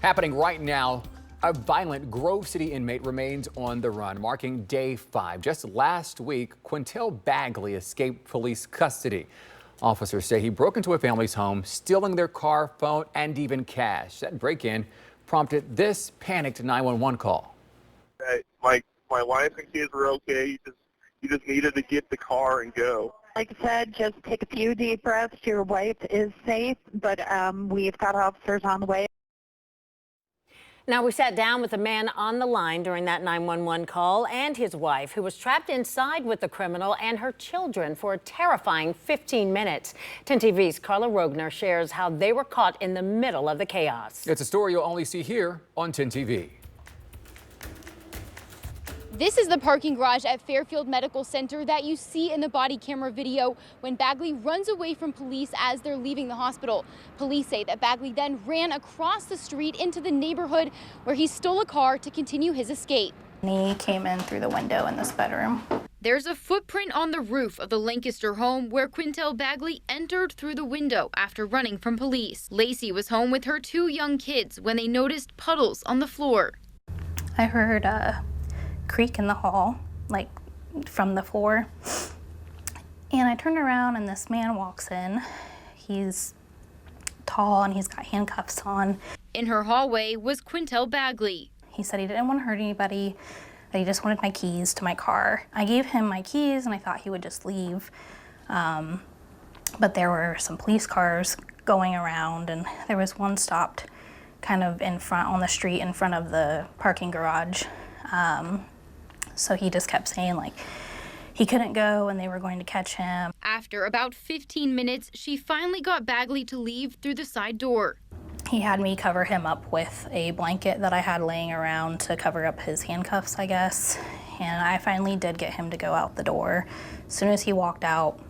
Happening right now, a violent Grove City inmate remains on the run, marking day 5. Just last week, Quinntel Bagley escaped police custody. Officers say he broke into a family's home, stealing their car, phone, and even cash. That break-in prompted this panicked 911 call. My wife and kids were okay. You just needed to get the car and go. Like I said, just take a few deep breaths. Your wife is safe, but we've got officers on the way. Now, we sat down with a man on the line during that 911 call and his wife, who was trapped inside with the criminal and her children for a terrifying 15 minutes. 10 TV's Carla Rogner shares how they were caught in the middle of the chaos. It's a story you'll only see here on 10 TV. This is the parking garage at Fairfield Medical Center that you see in the body camera video when Bagley runs away from police as they're leaving the hospital. Police say that Bagley then ran across the street into the neighborhood where he stole a car to continue his escape. He came in through the window in this bedroom. There's a footprint on the roof of the Lancaster home where Quinntel Bagley entered through the window after running from police. Lacey was home with her 2 young kids when they noticed puddles on the floor. I heard a creak in the hall, like from the floor. And I turned around and this man walks in. He's tall and he's got handcuffs on. In her hallway was Quinntel Bagley. He said he didn't want to hurt anybody, that he just wanted my keys to my car. I gave him my keys and I thought he would just leave. But there were some police cars going around and there was one stopped kind of in front on the street in front of the parking garage. So he just kept saying like he couldn't go and they were going to catch him. After about 15 minutes, she finally got Bagley to leave through the side door. He had me cover him up with a blanket that I had laying around to cover up his handcuffs, I guess. And I finally did get him to go out the door. As soon as he walked out,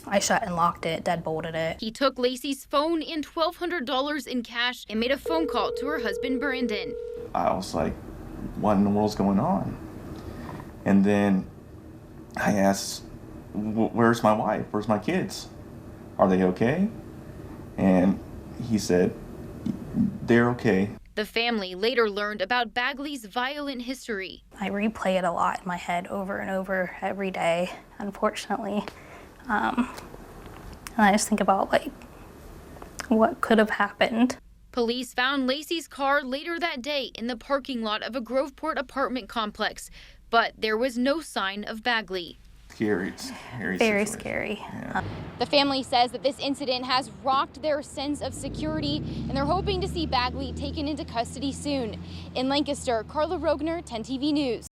I shut and locked it, deadbolted it. He took Lacey's phone and $1,200 in cash and made a phone call to her husband, Brandon. I was like, what in the world's going on? And then I asked, where's my wife? Where's my kids? Are they okay? And he said, they're okay. The family later learned about Bagley's violent history. I replay it a lot in my head over and over every day, unfortunately. And I just think about like what could have happened. Police found Lacey's car later that day in the parking lot of a Groveport apartment complex, but there was no sign of Bagley. Scary Very situation. scary. Yeah. The family says that this incident has rocked their sense of security, and they're hoping to see Bagley taken into custody soon. In Lancaster, Carla Rogner, 10 TV News.